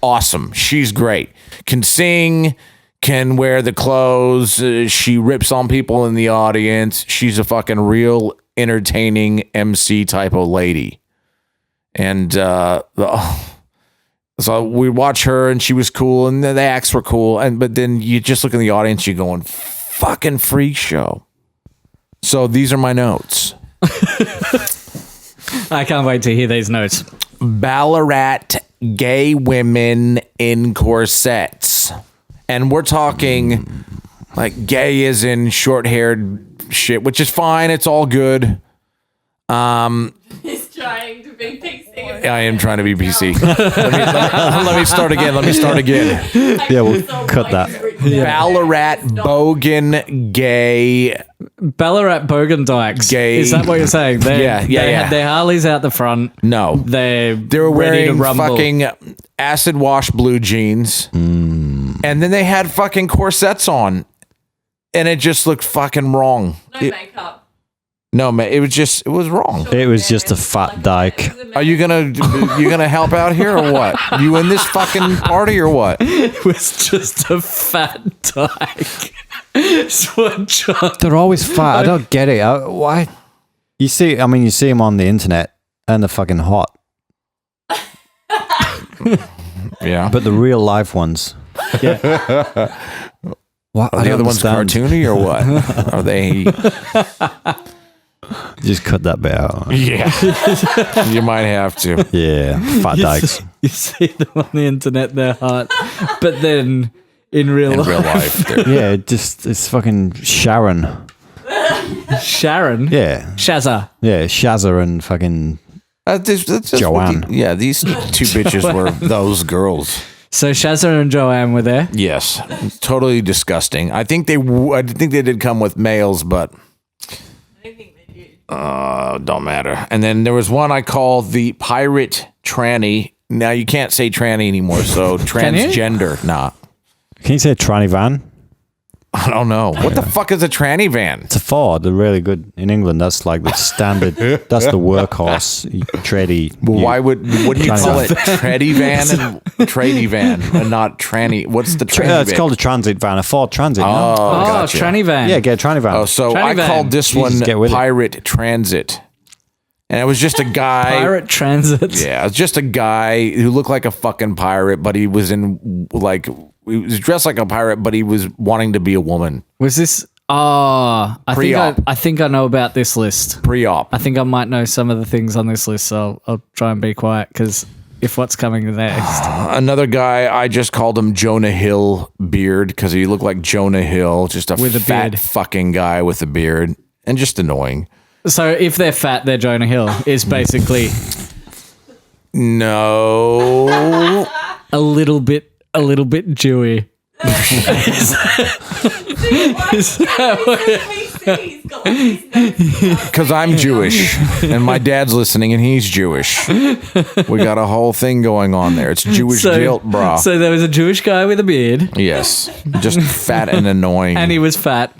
S3: Awesome, she's great. Can sing. Can wear the clothes. She rips on people in the audience. She's a fucking real entertaining MC type of lady. And so we watch her, and she was cool, and the acts were cool. But then you just look in the audience, you're going, fucking freak show. So these are my notes.
S1: I can't wait to hear these notes.
S3: Ballarat gay women in corsets. And we're talking like gay as in short-haired shit, which is fine. It's all good.
S4: He's trying to be PC.
S3: I am trying to be PC. let me start again.
S2: Yeah, we'll cut that.
S3: Ballarat bogan gay.
S1: Ballarat bogan dykes.
S3: Gay.
S1: Is that what you're saying? They
S3: Yeah.
S1: had their Harleys out the front.
S3: No.
S1: They
S3: were
S1: ready to
S3: wearing
S1: rumble.
S3: fucking acid wash blue jeans. And then they had fucking corsets on. And it just looked fucking wrong.
S4: No makeup.
S3: No, man, it was wrong.
S2: It was just a fat dyke.
S3: Are you gonna help out here or what? You in this fucking party or what?
S1: It was just a fat dyke. It's what John.
S2: They're always fat. I don't get it. Why? You see them on the internet, and they're fucking hot.
S3: Yeah,
S2: But the real life ones.
S1: Yeah.
S2: What?
S3: are the other ones cartoony or what? Are they?
S2: Just cut that bit out.
S3: Yeah, you might have to.
S2: Yeah, fat dykes.
S1: You see them on the internet, they're hot. But then in real
S3: In
S1: life.
S3: real life, they're-
S2: Yeah, it's fucking Sharon.
S1: Sharon?
S2: Yeah,
S1: Shazza.
S2: yeah, Shazza and fucking.
S3: that's just
S2: Joanne.
S3: These two bitches were those girls.
S1: So Shazza and Joanne were there.
S3: Yes, totally disgusting. I think they did come with males, but
S4: I don't think they did.
S3: don't matter. And then there was one I call the pirate tranny. Now you can't say tranny anymore, so
S1: Can you?
S3: transgender. Nah,
S2: Can you say tranny van?
S3: I don't know. What the fuck is a tranny van?
S2: It's a Ford. They're really good in England. That's like the standard. That's the workhorse tradie.
S3: Why wouldn't you
S2: Tranny
S3: call
S2: van.
S3: it tradie van and tradie van and not tranny? What's the tranny
S2: It's
S3: van?
S2: called a transit van, a Ford Transit. no?
S3: Oh,
S1: Oh,
S3: gotcha.
S1: tranny van.
S2: Yeah, get a tranny van.
S3: Oh, so
S1: Tranny
S3: I
S1: van.
S3: called this
S2: Jesus,
S3: one
S2: get with it.
S3: Pirate Transit. And it was just a guy.
S1: Pirate Transit.
S3: Yeah, it was just a guy who looked like a fucking pirate, but he was he was dressed like a pirate, but he was wanting to be a woman.
S1: Was this? Oh,
S3: Pre-op.
S1: I think I know about this list.
S3: Pre-op.
S1: I think I might know some of the things on this list, so I'll try and be quiet because if what's coming next.
S3: Another guy, I just called him Jonah Hill beard because he looked like Jonah Hill, just
S1: With a
S3: fat
S1: beard.
S3: fucking guy with a beard and just annoying.
S1: So if they're fat, they're Jonah Hill. Is basically
S3: No.
S1: a little bit Jewy. Is that what-
S4: He's got like his nose.
S3: Because I'm Jewish and my dad's listening and he's Jewish. We got a whole thing going on there. It's Jewish guilt, bro.
S1: So there was a Jewish guy with a beard.
S3: Yes. Just fat and annoying.
S1: And he was fat.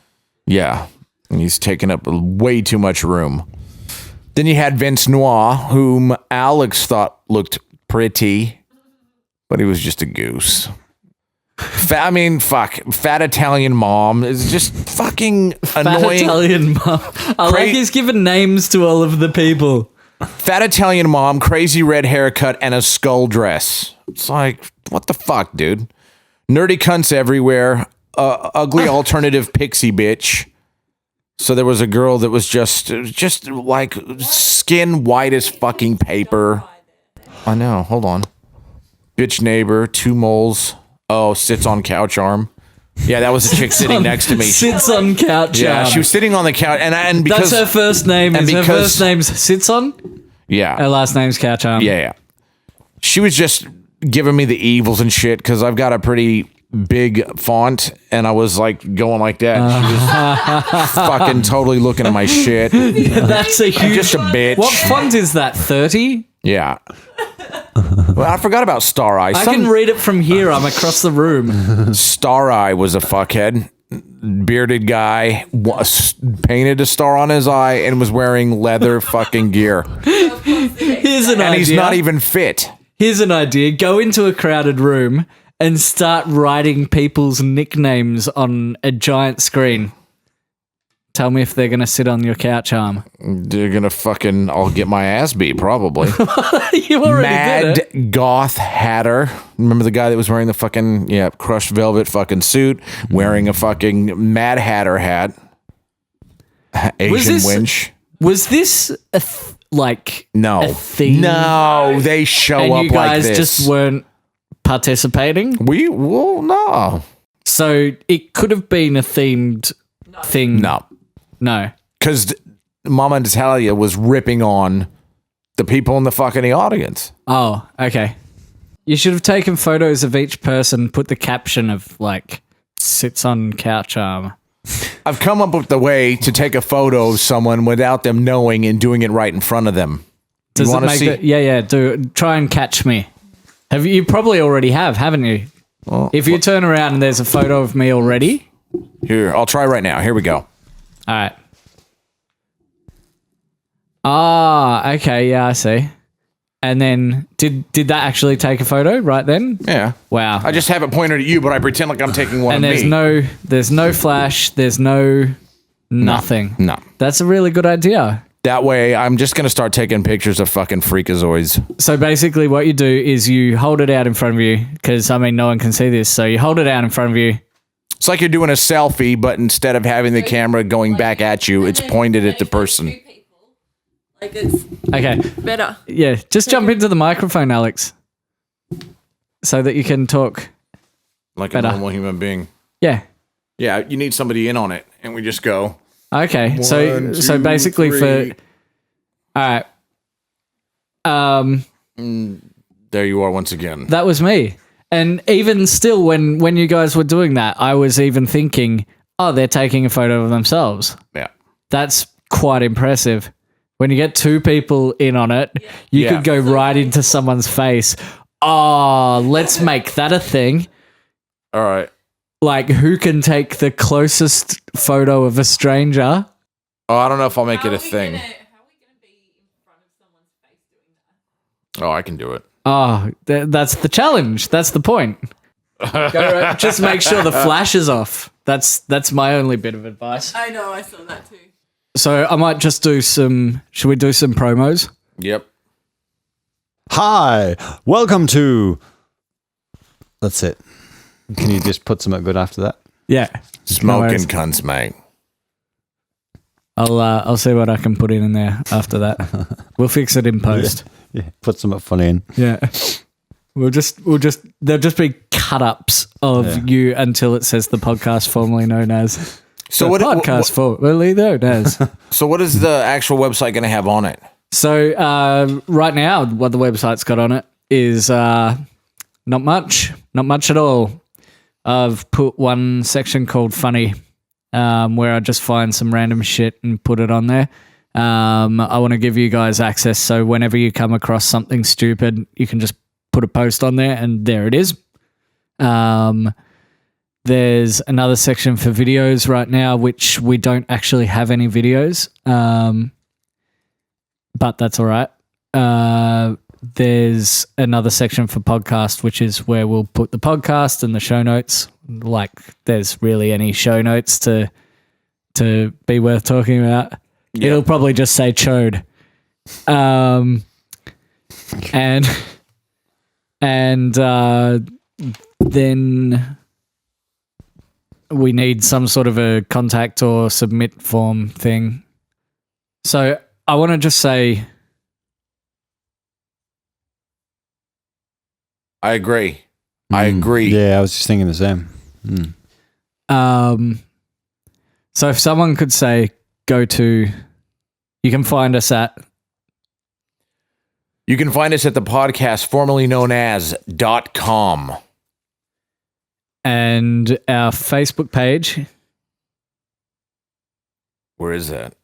S3: Yeah. And he's taking up way too much room. Then you had Vince Noir, whom Alex thought looked pretty, but he was just a goose. Fat Italian mom is just fucking annoying.
S1: Fat Italian mom. I like he's given names to all of the people.
S3: Fat Italian mom, crazy red haircut, and a skull dress. It's like, what the fuck, dude? Nerdy cunts everywhere. Ugly alternative pixie bitch. So there was a girl that was just like skin white as fucking paper. I know. Hold on. Bitch neighbor, 2 moles. Oh, sits on couch arm. Yeah, that was a chick sitting next to me.
S1: Sits on couch
S3: Yeah,
S1: arm.
S3: she was sitting on the couch, and because
S1: That's her first name. Her first name's Sits on.
S3: yeah,
S1: Her last name's Couch Arm.
S3: yeah. She was just giving me the evils and shit because I've got a pretty big font, and I was like going like that. She was fucking totally looking at my shit.
S1: That's a huge.
S3: Just a bitch.
S1: What font is that? 30?
S3: Yeah. Well, I forgot about Star Eye.
S1: I can read it from here. I'm across the room.
S3: Star Eye was a fuckhead. Bearded guy, painted a star on his eye, and was wearing leather fucking gear.
S1: Here's an idea.
S3: And he's not even fit.
S1: Here's an idea. Go into a crowded room and start writing people's nicknames on a giant screen. Tell me if they're going to sit on your couch arm.
S3: They're gonna fucking, I'll get my ass beat, probably.
S1: You already did it.
S3: Mad Goth Hatter. Remember the guy that was wearing the fucking, crushed velvet fucking suit, wearing a fucking Mad Hatter hat. Asian winch.
S1: Was this a
S3: No.
S1: a theme?
S3: No, they show
S1: And
S3: up
S1: you guys
S3: like this.
S1: just weren't participating?
S3: Well, no.
S1: So it could have been a themed thing. No.
S3: Because Mama Natalia was ripping on the people in the fucking audience.
S1: Oh, okay. You should have taken photos of each person, put the caption of sits on couch arm.
S3: I've come up with the way to take a photo of someone without them knowing and doing it right in front of them.
S1: Does
S3: you
S1: it
S3: want to
S1: make
S3: see?
S1: Yeah, do try and catch me. You probably already have, haven't you?
S3: Well,
S1: If you turn around and there's a photo of me already.
S3: Here, I'll try right now. Here we go.
S1: All right. Ah, okay, yeah, I see. And then did that actually take a photo right then?
S3: Yeah.
S1: Wow.
S3: I just have it pointed at you, but I pretend like I'm taking one
S1: and
S3: of
S1: there's
S3: me.
S1: there's no flash, there's nothing.
S3: No.
S1: That's a really good idea.
S3: That way, I'm just going to start taking pictures of fucking freakazoids.
S1: So basically what you do is you hold it out in front of you because, no one can see this. So you hold it out in front of you.
S3: It's like you're doing a selfie, but instead of having the camera going back at you, it's pointed at the person.
S4: It's
S1: Okay.
S4: better.
S1: Yeah, just jump into the microphone, Alex, so that you can talk.
S3: Like
S1: Better.
S3: a normal human being.
S1: Yeah.
S3: Yeah, you need somebody in on it, and we just go.
S1: Okay.
S3: One,
S1: so
S3: two,
S1: basically
S3: three.
S1: all right.
S3: There you are once again.
S1: That was me. And even still, when you guys were doing that, I was even thinking, oh, they're taking a photo of themselves.
S3: Yeah.
S1: That's quite impressive. When you get 2 people in on it, you
S3: Yeah.
S1: could go right into someone's face. Oh, let's make that a thing.
S3: All right.
S1: Like, who can take the closest photo of a stranger?
S3: Oh, I don't know if I'll make it a thing.
S4: How are we going to be in front of someone's face doing that?
S3: Oh, I can do it.
S1: Oh, that's the challenge. That's the point. Just make sure the flash is off. That's my only bit of advice.
S4: I know, I saw that too.
S1: So I might just do some... Should we do some promos?
S3: Yep.
S2: Hi, welcome to. That's it. Can you just put something good after that?
S1: Yeah.
S3: Smoking
S1: worries.
S3: cunts, mate.
S1: I'll see what I can put in there after that. We'll fix it in post.
S2: Yeah, put something funny in.
S1: Yeah. There'll just be cut-ups of you until it says the podcast formerly known as.
S3: So
S1: the
S3: what?
S1: podcast formerly known as.
S3: So what is the actual website going to have on it?
S1: So right now, what the website's got on it is not much at all. I've put one section called funny where I just find some random shit and put it on there. I want to give you guys access, so whenever you come across something stupid, you can just put a post on there, and there it is. There's another section for videos right now, which we don't actually have any videos, but that's all right. There's another section for podcast, which is where we'll put the podcast and the show notes. Like, there's really any show notes to be worth talking about.
S3: Yeah.
S1: It'll probably just say chode. And then we need some sort of a contact or submit form thing. So I want to just say,
S3: I agree. I agree.
S2: Yeah, I was just thinking the same.
S1: So if someone could say, you can find us at
S3: the podcast formerly known as .com.
S1: And our Facebook page.
S3: Where is that?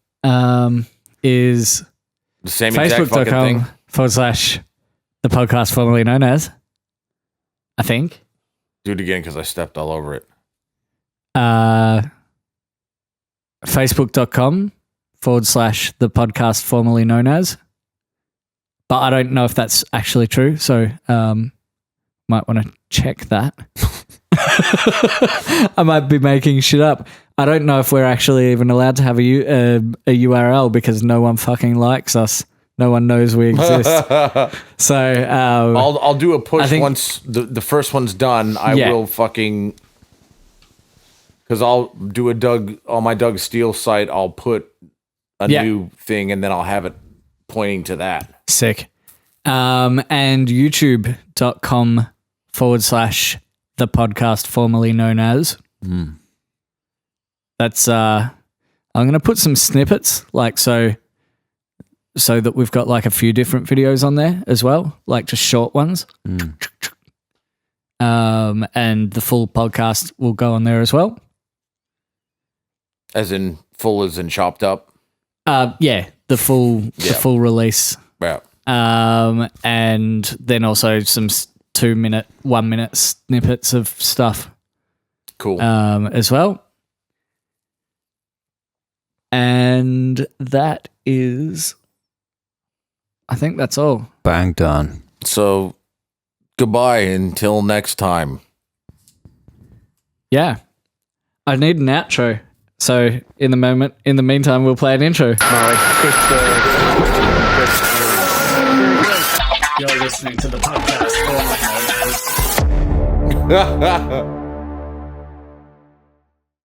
S1: Is
S3: The same exact fucking thing?
S1: facebook.com/the podcast formerly known as, I think.
S3: Do it again because I stepped all over it.
S1: Facebook.com/the podcast formerly known as. But I don't know if that's actually true, so might want to check that. I might be making shit up. I don't know if we're actually even allowed to have a URL because no one fucking likes us. No one knows we exist. So
S3: I'll do a push once the first one's done. I will fucking, because I'll do on my Doug Steele site. I'll put a new thing and then I'll have it pointing to that.
S1: Sick. And youtube.com/the podcast formerly known as. That's I'm gonna put some snippets, like so that we've got like a few different videos on there as well, like just short ones. And the full podcast will go on there as well.
S3: As in full, as in chopped up.
S1: The full release.
S3: Yeah.
S1: And then also some 1 minute snippets of stuff.
S3: Cool.
S1: As well. And that is, I think that's all.
S2: Bang done.
S3: So goodbye until next time.
S1: Yeah. I need an outro. So in the meantime, we'll play an intro. You're listening to the podcast.